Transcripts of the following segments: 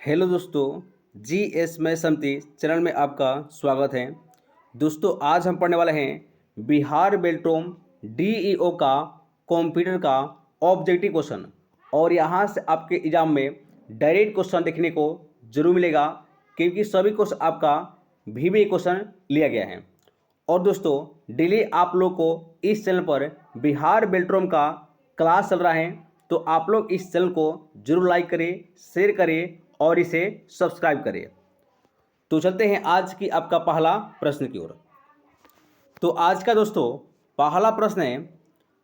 Hello दोस्तों, G S मैं समती channel में आपका स्वागत है। दोस्तों आज हम पढ़ने वाले हैं बिहार बेल्ट्रोम डीईओ का कंप्यूटर का ऑब्जेक्टिव क्वेश्चन। और यहाँ से आपके एग्जाम में डायरेक्ट क्वेश्चन देखने को जरूर मिलेगा, क्योंकि सभी क्वेश्चन आपका वीवीए क्वेश्चन लिया गया है। और दोस्तों डेली आप लोग को इस चैनल पर बिहार बेल्ट्रोम का क्लास चल रहा है, तो आप लोग इस चैनल को जरूर लाइक करें, शेयर करें और इसे सब्सक्राइब करें। तो चलते हैं आज की आपका पहला प्रश्न की ओर। तो आज का दोस्तों पहला प्रश्न है,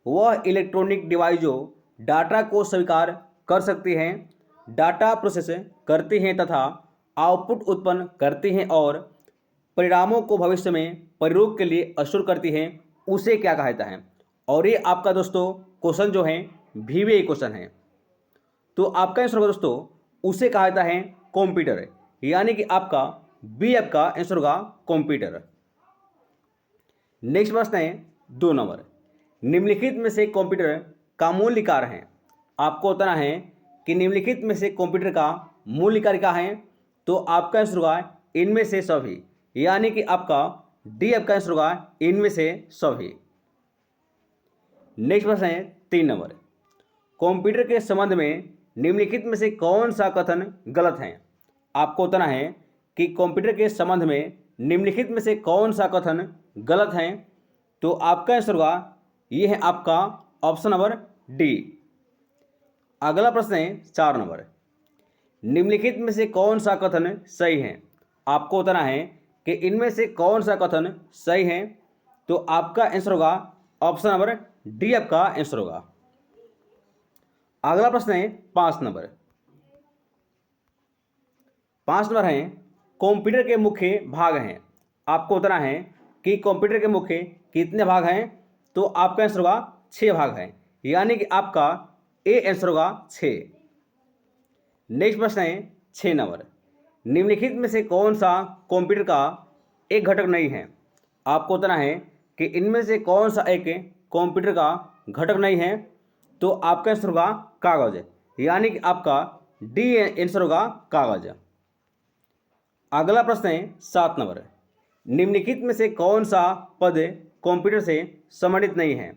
वह इलेक्ट्रॉनिक डिवाइस जो डाटा को स्वीकार कर सकती हैं, डाटा प्रोसेस करती हैं तथा आउटपुट उत्पन्न करती हैं और परिणामों को भविष्य में प्रयोग के लिए अश्योर करती हैं, उसे क्या कहा जाता है। और ये आपका दोस्तों क्वेश्चन जो है वीवीए क्वेश्चन है। तो आपका आंसर होगा दोस्तों, उसे कहा जाता है कंप्यूटर, यानी कि आपका बी आपका आंसर होगा कंप्यूटर। नेक्स्ट प्रश्न है 2 नंबर, निम्नलिखित में से कंप्यूटर का मूल कार्य है। आपको बताना है कि निम्नलिखित में से कंप्यूटर का मूल कार्य क्या है। तो आपका आंसर होगा इनमें से सभी, यानी कि आपका डी आपका आंसर होगा इनमें से सभी। नेक्स्ट प्रश्न है 3 नंबर, कंप्यूटर के संबंध में निम्नलिखित में से कौन सा कथन गलत है। आपको बताना है कि कंप्यूटर के संबंध में निम्नलिखित में से कौन सा कथन गलत है। तो आपका आंसर होगा ये है आपका ऑप्शन नंबर डी। अगला प्रश्न है 4 नंबर, निम्नलिखित में से कौन सा कथन सही है। आपको बताना है कि इनमें से कौन सा कथन सही है। तो आपका आंसर होगा ऑप्शन नंबर डी आपका आंसर होगा। अगला प्रश्न है 5 नंबर। 5 नंबर है, कंप्यूटर के मुख्य भाग हैं। आपको बताना है कि कंप्यूटर के मुख्य कितने भाग हैं। तो आपका आंसर होगा 6 भाग हैं, यानी कि आपका ए आंसर होगा 6। नेक्स्ट प्रश्न है 6 नंबर, निम्नलिखित में से कौन सा कंप्यूटर का एक घटक नहीं है। आपको बताना है कि इनमें से कौन सा एक कंप्यूटर का घटक नहीं है। तो आपका आंसर होगा कागज, यानी कि आपका डी आंसर होगा कागज। अगला प्रश्न है 7 नंबर, निम्नलिखित में से कौन सा पद कंप्यूटर से संबंधित नहीं है।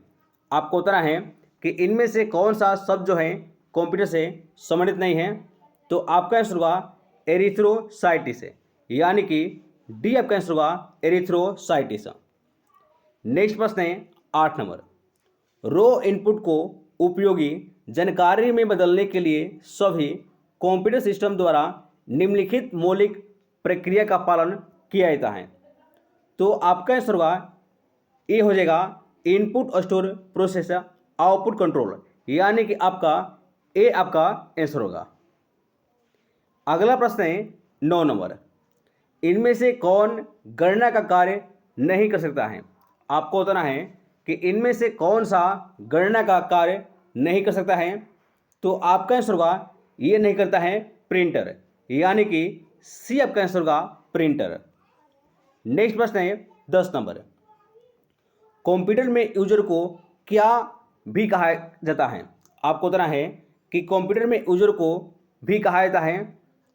आपको बताना है कि इनमें से कौन सा शब्द जो है कंप्यूटर से संबंधित नहीं है। तो आपका आंसर होगा एरिथ्रोसाइटिस, यानी कि डी आपका आंसर होगा एरिथ्रोसाइटिस। नेक्स्ट प्रश्न है 8 नंबर, रो इनपुट को उपयोगी जानकारी में बदलने के लिए सभी कंप्यूटर सिस्टम द्वारा निम्नलिखित मौलिक प्रक्रिया का पालन किया जाता है। तो आपका आंसर होगा ये हो जाएगा input store process output control, यानी कि आपका ए आपका आंसर होगा। अगला प्रश्न है 9 नंबर, इनमें से कौन गणना का कार्य नहीं कर सकता है। आपको बताना है कि इनमें से कौन सा गणना का कार्य नहीं कर सकता है। तो आपका आंसर होगा ये नहीं करता है प्रिंटर, यानी कि सी आपका आंसर होगा प्रिंटर। नेक्स्ट प्रश्न है 10 नंबर, कंप्यूटर में यूजर को क्या भी कहा जाता है। आपको बताना है कि कंप्यूटर में यूजर को भी कहा जाता है।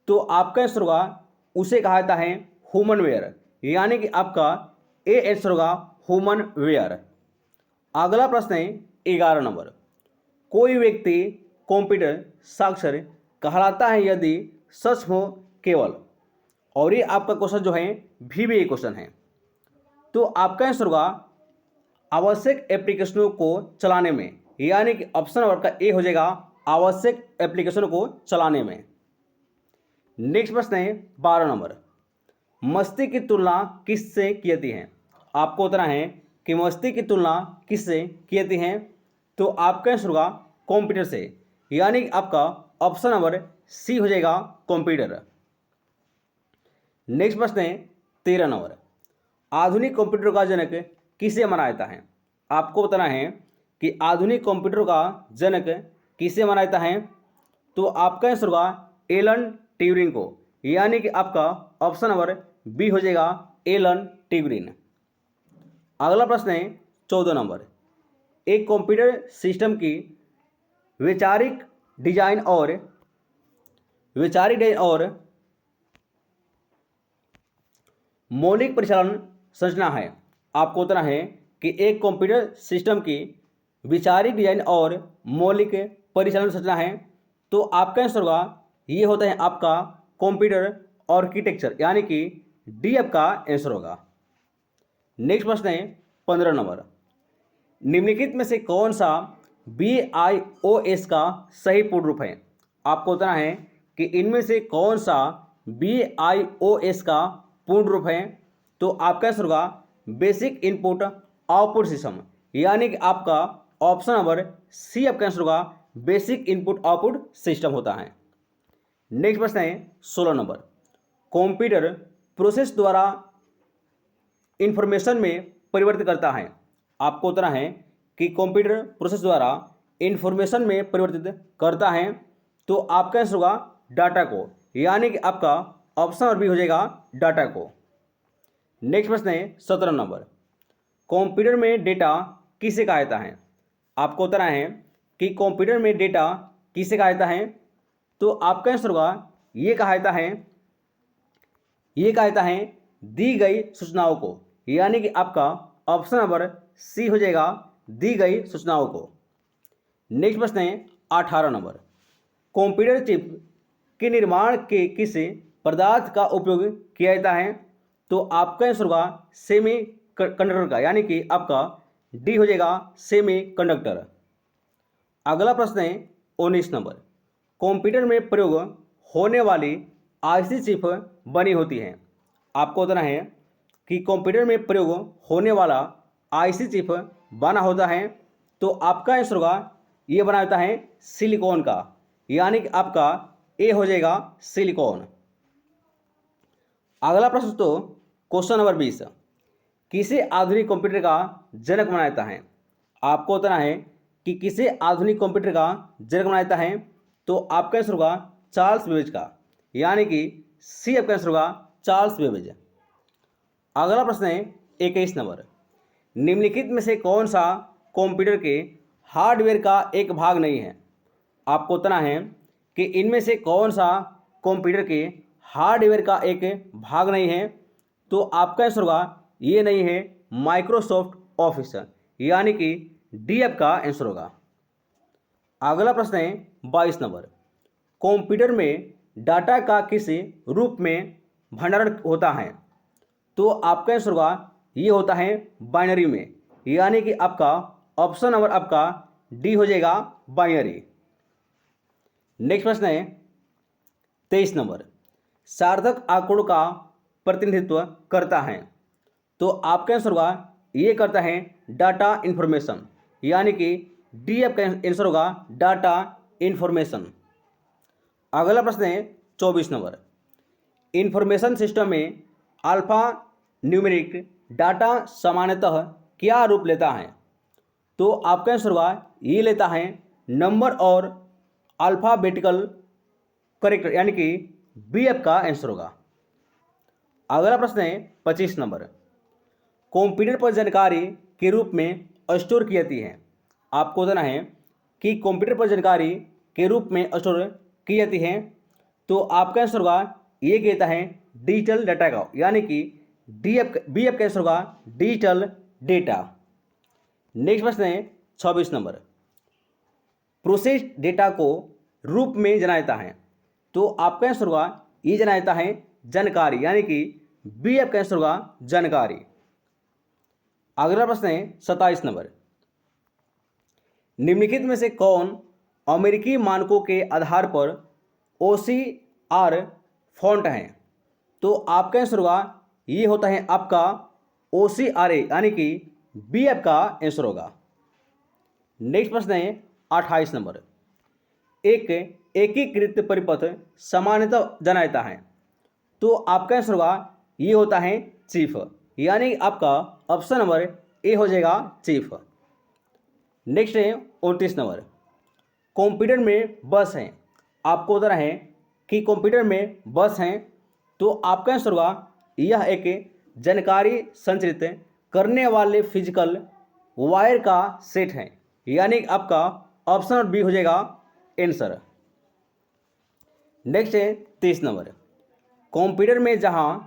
तो आपका आंसर होगा उसे कहा जाता है ह्यूमन वेयर, यानी कि आपका ए आंसर होगा ह्यूमन वेयर। अगला प्रश्न है 11 नंबर, कोई व्यक्ति कंप्यूटर साक्षर कहलाता है यदि सच हो केवल। और ये आपका क्वेश्चन जो है वीवीए क्वेश्चन है। तो आपका आंसर होगा आवश्यक एप्लीकेशनों को चलाने में, यानी कि ऑप्शन नंबर का ए हो जाएगा आवश्यक एप्लीकेशनों को चलाने में। नेक्स्ट प्रश्न है 12 नंबर, मस्ती की तुलना किससे की जाती है। आपको बताना है कि मस्ती की तुलना किससे की जाती है। तो आपका आंसर होगा कंप्यूटर से, यानी कि आपका ऑप्शन नंबर सी हो जाएगा कंप्यूटर। नेक्स्ट प्रश्न है 13 नंबर, आधुनिक कंप्यूटर का जनक किसे माना जाता है। आपको बताना है कि आधुनिक कंप्यूटर का जनक किसे माना जाता है। तो आपका आंसर होगा एलन ट्यूरिंग को, यानी कि आपका ऑप्शन नंबर बी हो जाएगा एलन ट्यूरिंग। अगला प्रश्न है 14 नंबर, एक कंप्यूटर सिस्टम की वैचारिक डिजाइन और वैचारिक डिजाइन और मौलिक परिचालन संरचना है। आपको बताना है कि एक कंप्यूटर सिस्टम की वैचारिक डिजाइन और मौलिक परिचालन संरचना है। तो आपका आंसर होगा, ये होता है आपका कंप्यूटर आर्किटेक्चर, यानी कि डी आपका आंसर होगा। नेक्स्ट प्रश्न है 15 नंबर। निम्नलिखित में से कौन सा BIOS का सही पूर्ण रूप है? आपको बताना है कि इनमें से कौन सा BIOS का पूर्ण रूप है। तो आपका आंसर होगा बेसिक इनपुट आउटपुट सिस्टम, यानी कि आपका ऑप्शन नंबर सी आपका आंसर होगा बेसिक इनपुट आउटपुट सिस्टम होता है। नेक्स्ट प्रश्न है 16 नंबर। कंप्यूटर प्रोसेस द्वारा इंफॉर्मेशन में परिवर्तित करता है। आपको बताना है कि कंप्यूटर प्रोसेस द्वारा इंफॉर्मेशन में परिवर्तित करता है। तो आपका आंसर होगा डाटा को, यानी कि आपका ऑप्शन नंबर बी हो जाएगा डाटा को। नेक्स्ट प्रश्न है 17 नंबर। कंप्यूटर में डेटा किसे कहा जाता है? आपको बताना है कि कंप्यूटर में डेटा किसे कहा जाता है। तो आपका आंसर होगा ये कहा जाता है दी गई सूचनाओं को, यानी कि आपका ऑप्शन नंबर सी हो जाएगा दी गई सूचनाओं को। नेक्स्ट प्रश्न है 18 नंबर। कंप्यूटर चिप के निर्माण के किस पदार्थ का उपयोग किया जाता है? तो आपका आंसर होगा सेमी कंडक्टर का, यानी कि आपका डी हो जाएगा सेमी कंडक्टर। अगला प्रश्न है 19 नंबर। कंप्यूटर में प्रयोग होने वाली आईसी चिप बनी होती है। आपको बताना है कि कंप्यूटर में प्रयोग होने वाला आईसी चिप बना होता है। तो आपका आंसर होगा ये बना होता है सिलिकॉन का, यानी कि आपका ए हो जाएगा सिलिकॉन। अगला प्रश्न तो क्वेश्चन नंबर 20। किसे आधुनिक कंप्यूटर का जनक माना जाता है? आपको बताना है कि किसे आधुनिक कंप्यूटर का जनक माना जाता है। तो आपका आंसर होगा चार्ल्स बेबेज का, यानी कि सी आपका आंसर होगा चार्ल्स बेबेज। अगला प्रश्न है 21 नंबर। निम्नलिखित में से कौन सा कंप्यूटर के हार्डवेयर का एक भाग नहीं है? आपको बताना है कि इनमें से कौन सा कंप्यूटर के हार्डवेयर का एक भाग नहीं है। तो आपका आंसर होगा ये नहीं है माइक्रोसॉफ्ट ऑफिस, यानी कि डी आपका आंसर होगा। अगला प्रश्न है 22 नंबर। कंप्यूटर में डाटा का किस रूप में भंडारण होता है? तो आपका आंसर होगा ये होता है बाइनरी में, यानी कि आपका ऑप्शन नंबर आपका डी हो जाएगा बाइनरी। नेक्स्ट प्रश्न है 23 नंबर। सार्थक आंकड़ों का प्रतिनिधित्व करता है। तो आपका आंसर होगा ये करता है डाटा इंफॉर्मेशन, यानी कि डी आपका आंसर होगा डाटा इंफॉर्मेशन। अगला प्रश्न है 24 नंबर। इंफॉर्मेशन सिस्टम में अल्फा न्यूमेरिक डाटा सामान्यतः क्या रूप लेता है? तो आपका आंसर होगा ये लेता है नंबर और अल्फाबेटिकल करेक्टर, यानी कि बी आपका आंसर होगा। अगला प्रश्न है 25 नंबर। कंप्यूटर पर जानकारी के रूप में स्टोर की जाती है। आपको बताना है कि कंप्यूटर पर जानकारी के रूप में स्टोर की जाती है। तो आपका आंसर होगा ये कहता है डिजिटल डाटा का, यानी कि बी आपका आंसर होगा डिजिटल डेटा। नेक्स्ट प्रश्न है 26 नंबर। प्रोसेस डेटा को रूप में जाना जाता है। तो आपका आंसर होगा ये जाना जाता है जानकारी, यानी कि बी आपका आंसर होगा जानकारी। अगला प्रश्न है 27 नंबर। निम्नलिखित में से कौन अमेरिकी मानकों के आधार पर OCR फॉन्ट है? तो आपका आंसर होगा ये होता है आपका OCRA, यानी कि बी आपका आंसर होगा। नेक्स्ट प्रश्न है 28 नंबर। एक एकीकृत परिपथ सामान्यतः जाना जाता है। तो आपका आंसर होगा ये होता है चीफ, यानी आपका ऑप्शन नंबर ए हो जाएगा चीफ। नेक्स्ट है 29 नंबर। कंप्यूटर में बस हैं। आपको बताना है कि कंप्यूटर में बस हैं। तो आपका आंसर होगा यह एक जानकारी संचरित करने वाले फिजिकल वायर का सेट है, यानी आपका ऑप्शन बी हो जाएगा आंसर। नेक्स्ट है 30 नंबर, कंप्यूटर में जहां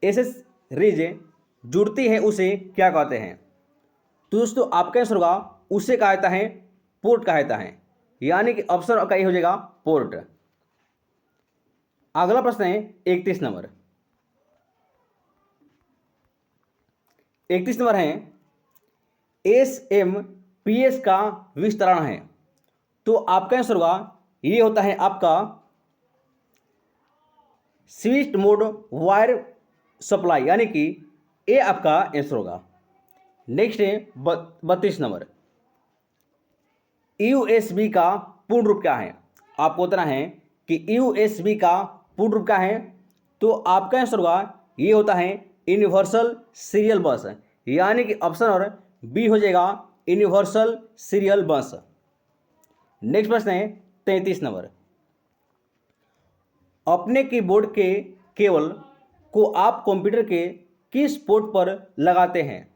एसेसरीज जुड़ती है उसे क्या कहते हैं? तो दोस्तों आपका आंसर होगा उसे कहा जाता है पोर्ट कहा जाता है, यानी कि ऑप्शन का ये हो जाएगा पोर्ट। अगला प्रश्न है 31 नंबर। 31 नंबर है SMPS का विस्तारण है। तो आपका आंसर होगा ये होता है आपका स्विच्ड मोड वायर सप्लाई, यानी कि ये आपका आंसर होगा। नेक्स्ट है 32 नंबर, USB का पूर्ण रूप क्या है? आपको बताना है कि USB का पूर्ण रूप क्या है। तो आपका आंसर होगा ये होता है यूनिवर्सल सीरियल बस, यानी कि ऑप्शन और बी हो जाएगा यूनिवर्सल सीरियल बस। नेक्स्ट प्रश्न है 33 नंबर, अपने कीबोर्ड के केबल को आप कंप्यूटर के किस पोर्ट पर लगाते हैं?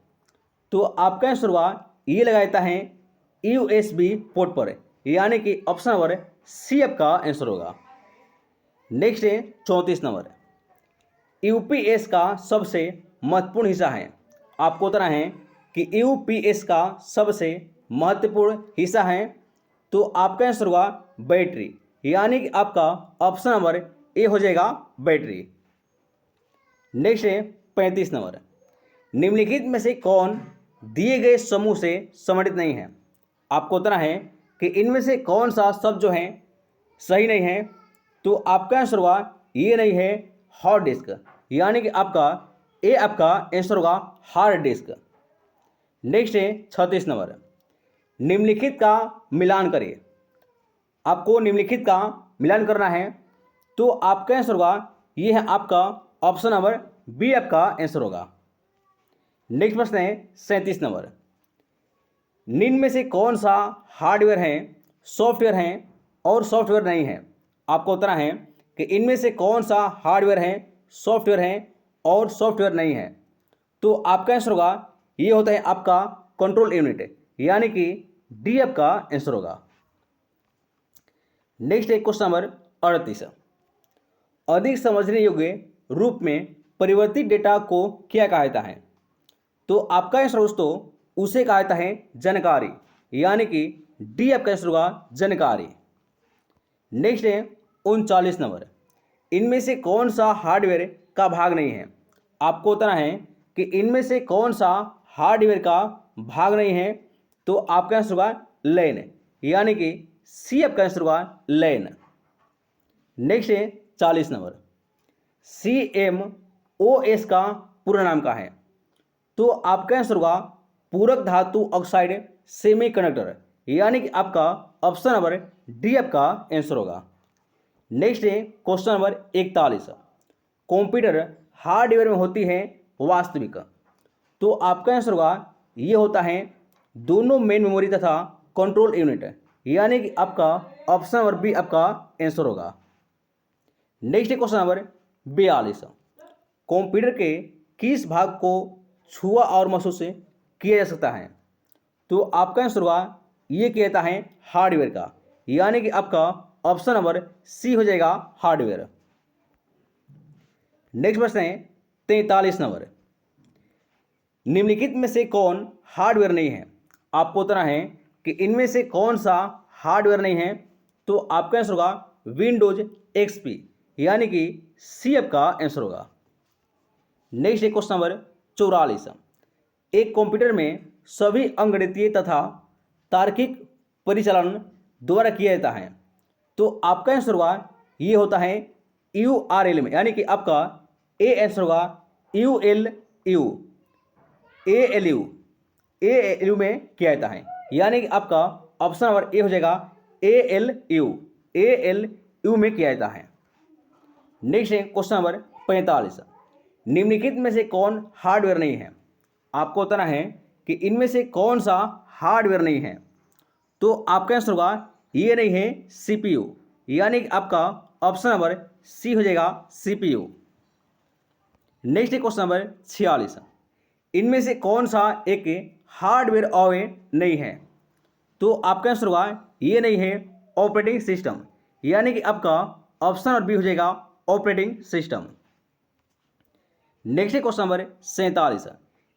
तो आपका आंसर होगा ये लगाता है USB पोर्ट पर, यानी कि ऑप्शन नंबर सी आपका आंसर होगा। नेक्स्ट है 34 नंबर, UPS का सबसे महत्वपूर्ण हिस्सा है। आपको बताना है कि UPS का सबसे महत्वपूर्ण हिस्सा है। तो आपका आंसर होगा बैटरी, यानी कि आपका ऑप्शन नंबर ए हो जाएगा बैटरी। नेक्स्ट है 35 नंबर, निम्नलिखित में से कौन दिए गए समूह से संबंधित नहीं है? आपको बताना है कि इनमें से कौन सा शब्द जो है सही नहीं है। तो आपका आंसर होगा ये नहीं है हार्ड डिस्क, यानी कि आपका ए आपका आंसर होगा हार्ड डिस्क। नेक्स्ट है 36 नंबर, निम्नलिखित का मिलान करिए। आपको निम्नलिखित का मिलान करना है। तो आपका आंसर होगा ये है आपका ऑप्शन नंबर बी आपका आंसर होगा। नेक्स्ट प्रश्न है 37 नंबर, निम्न में से कौन सा हार्डवेयर है, सॉफ्टवेयर है और सॉफ्टवेयर नहीं है? आपको बताना है कि इनमें से कौन सा हार्डवेयर है, सॉफ्टवेयर है और सॉफ्टवेयर नहीं है। तो आपका आंसर होगा ये होता है आपका कंट्रोल यूनिट, यानी कि डी आपका आंसर होगा। नेक्स्ट है क्वेश्चन नंबर 38, अधिक समझने योग्य रूप में परिवर्तित डेटा को क्या कहा जाता है? तो आपका आंसर दोस्तों उसे कहा जाता है जानकारी, यानी कि डी आपका आंसर होगा जानकारी। नेक्स्ट है 39 नंबर, इनमें से कौन सा हार्डवेयर का भाग नहीं है? आपको बताना है कि इनमें से कौन सा हार्डवेयर का भाग नहीं है। तो आपका आंसर होगा लैन, यानी कि सी आपका आंसर होगा लैन। नेक्स्ट है 40 नंबर, CMOS का पूरा नाम क्या है? तो आपका आंसर होगा पूरक धातु ऑक्साइड सेमीकंडक्टर, यानी कि आपका ऑप्शन नंबर डी आपका आंसर होगा। नेक्स्ट है क्वेश्चन नंबर 41, कंप्यूटर हार्डवेयर में होती है वास्तविक। तो आपका आंसर होगा ये होता है दोनों मेन मेमोरी तथा कंट्रोल यूनिट, यानी कि आपका ऑप्शन नंबर बी आपका आंसर होगा। नेक्स्ट क्वेश्चन नंबर 42, कंप्यूटर के किस भाग को छुआ और महसूस किया जा सकता है? तो आपका आंसर होगा ये किया जाता है हार्डवेयर का, यानी कि आपका ऑप्शन नंबर सी हो जाएगा हार्डवेयर। नेक्स्ट प्रश्न है 43 नंबर, निम्नलिखित में से कौन हार्डवेयर नहीं है? आपको बताना है कि इनमें से कौन सा हार्डवेयर नहीं है। तो आपका आंसर होगा विंडोज XP, यानी कि सी आपका आंसर होगा। नेक्स्ट है क्वेश्चन नंबर 44, एक कंप्यूटर में सभी अंकगणितीय तथा तार्किक परिचालन द्वारा किया जाता है। तो आपका आंसर होगा ये होता है URL में, यानी कि आपका ए आंसर होगा ALU में किया जाता है, यानी कि आपका ऑप्शन नंबर ए हो जाएगा ALU में किया जाता है। नेक्स्ट है क्वेश्चन नंबर 45, निम्नलिखित में से कौन हार्डवेयर नहीं है? आपको बताना है कि इनमें से कौन सा हार्डवेयर नहीं है। तो आपका आंसर होगा ये नहीं है CPU, यानी कि आपका ऑप्शन नंबर सी हो जाएगा CPU। नेक्स्ट है क्वेश्चन नंबर 46, इनमें से कौन सा एक हार्डवेयर अवे नहीं है? तो आपका आंसर होगा ये नहीं है ऑपरेटिंग सिस्टम, यानी कि आपका ऑप्शन और बी हो जाएगा operating system. Next question number 47,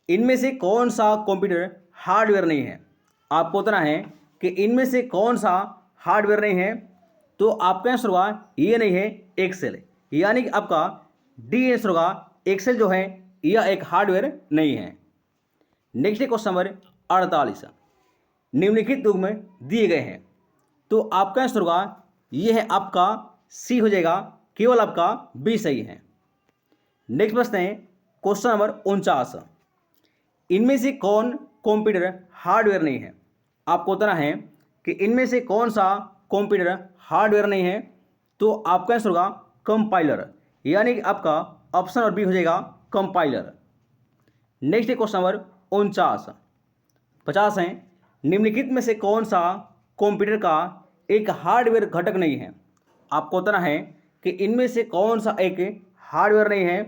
इनमें से कौन सा कंप्यूटर हार्डवेयर नहीं है? आपको बताना है कि इनमें से कौन सा हार्डवेयर नहीं है। तो आपका आंसर होगा ये नहीं है एक्सेल, यानी कि आपका डी आंसर होगा एक्सेल जो है यह एक हार्डवेयर नहीं है। नेक्स्ट क्वेश्चन नंबर 48, निम्नलिखित युग्म दिए गए हैं। तो आपका आंसर होगा ये है आपका सी हो जाएगा, केवल आपका बी सही है। नेक्स्ट प्रश्न है क्वेश्चन नंबर 49, इनमें से कौन कंप्यूटर हार्डवेयर नहीं है? आपको बताना है कि इनमें से कौन सा कंप्यूटर हार्डवेयर नहीं है। तो आपका आंसर होगा कंपाइलर, यानी कि आपका ऑप्शन और बी हो जाएगा कंपाइलर। नेक्स्ट क्वेश्चन नंबर 50 है, निम्नलिखित में से कौन सा कंप्यूटर का एक हार्डवेयर घटक नहीं है? आपको बताना है कि इनमें से कौन सा एक हार्डवेयर नहीं है।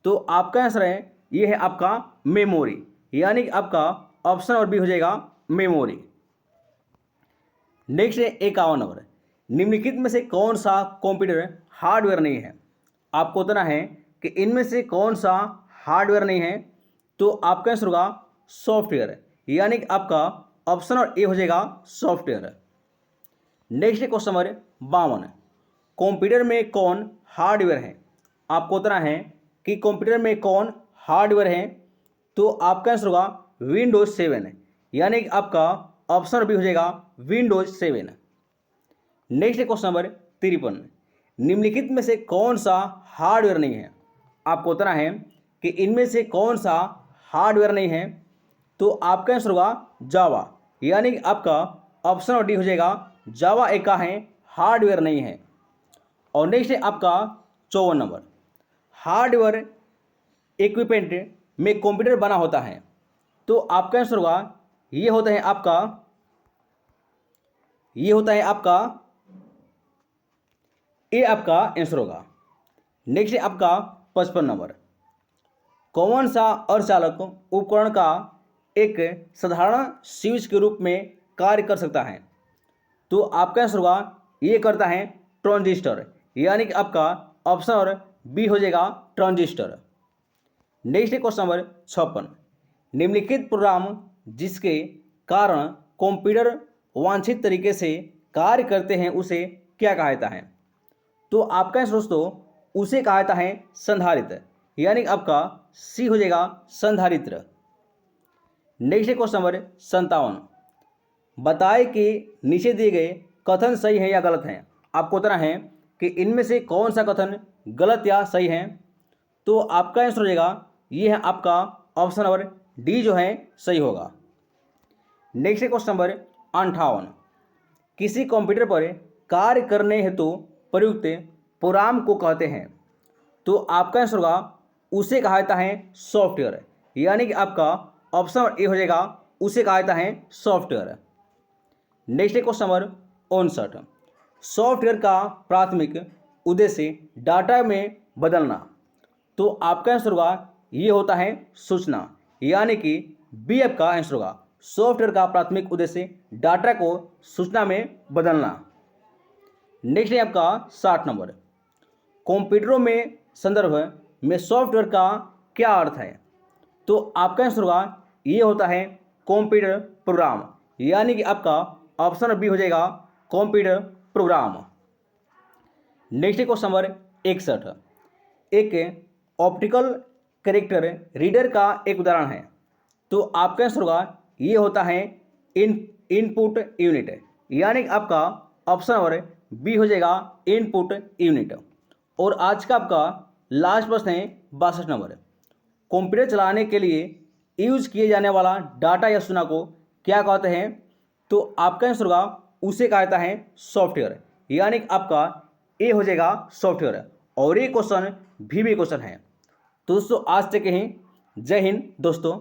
तो आपका आंसर है ये है आपका मेमोरी, यानी कि आपका ऑप्शन और बी हो जाएगा मेमोरी। नेक्स्ट है 51 नंबर, निम्नलिखित में से कौन सा कंप्यूटर हार्डवेयर नहीं है? आपको बताना है कि इनमें से कौन सा हार्डवेयर नहीं है। तो आपका आंसर होगा सॉफ्टवेयर, यानी कि आपका ऑप्शन और ए हो जाएगा software. Next question number 52, computer में कौन हार्डवेयर है? आपको बताना है कि कंप्यूटर में कौन हार्डवेयर है। तो आपका आंसर होगा विंडोज 7, यानी कि आपका ऑप्शन बी हो जाएगा विंडोज 7। नेक्स्ट क्वेश्चन नंबर 53, निम्नलिखित में से कौन सा हार्डवेयर नहीं है? आपको बताना है कि इनमें से कौन सा हार्डवेयर नहीं है। तो आपका आंसर होगा जावा, यानी कि आपका ऑप्शन और डी हो जाएगा जावा एक का है हार्डवेयर नहीं है। और नेक्स्ट है आपका 54 नंबर, हार्डवेयर इक्विपमेंट में कंप्यूटर बना होता है। तो आपका आंसर होगा ये होता है आपका ए आपका आंसर होगा। नेक्स्ट है आपका 55 नंबर, कौन सा अर्धचालक उपकरण का एक साधारण स्विच के रूप में कार्य कर सकता है? तो आपका आंसर होगा ये करता है ट्रांजिस्टर, यानी कि आपका ऑप्शन और बी हो जाएगा ट्रांजिस्टर। नेक्स्ट क्वेश्चन नंबर 56, निम्नलिखित प्रोग्राम जिसके कारण कंप्यूटर वांछित तरीके से कार्य करते हैं उसे क्या कहा जाता है? तो आपका आंसर दोस्तों उसे कहा जाता है संधारित्र, यानी कि आपका सी हो जाएगा संधारित्र। नेक्स्ट क्वेश्चन नंबर 57, बताए कि नीचे दिए गए कथन सही है या गलत है। आपको बताना है कि इनमें से कौन सा कथन गलत या सही है। तो आपका आंसर हो जाएगा ये है आपका ऑप्शन नंबर डी जो है सही होगा। नेक्स्ट क्वेश्चन नंबर 58, किसी कंप्यूटर पर कार्य करने हेतु प्रयुक्त प्रोग्राम को कहते हैं। तो आपका आंसर होगा उसे कहा जाता है सॉफ्टवेयर, यानी कि आपका ऑप्शन ए हो जाएगा उसे कहा जाता है software. Next question number 59, software का प्राथमिक उद्देश्य डाटा में बदलना। तो आपका आंसर होगा ये होता है सूचना, यानी कि बी आपका आंसर होगा सॉफ्टवेयर का प्राथमिक उद्देश्य डाटा को सूचना में बदलना। नेक्स्ट है आपका 60 नंबर, कंप्यूटरों में संदर्भ में सॉफ्टवेयर का क्या अर्थ है? तो आपका आंसर होगा ये होता है कंप्यूटर प्रोग्राम, यानी कि आपका ऑप्शन बी हो जाएगा computer program. Next question number 61, एक ऑप्टिकल कैरेक्टर रीडर का एक उदाहरण है। तो आपका आंसर होगा ये होता है इनपुट यूनिट, यानी कि आपका ऑप्शन और बी हो जाएगा इनपुट यूनिट। और आज का आपका लास्ट प्रश्न है 62 नंबर, कंप्यूटर चलाने के लिए यूज किए जाने वाला डाटा या सूचना को क्या कहते हैं? तो आपका आंसर होगा उसे कहा जाता है सॉफ्टवेयर, यानी कि आपका ए हो जाएगा सॉफ्टवेयर। और ये क्वेश्चन भी क्वेश्चन है। तो दोस्तों आज तक ही, जय हिंद दोस्तों।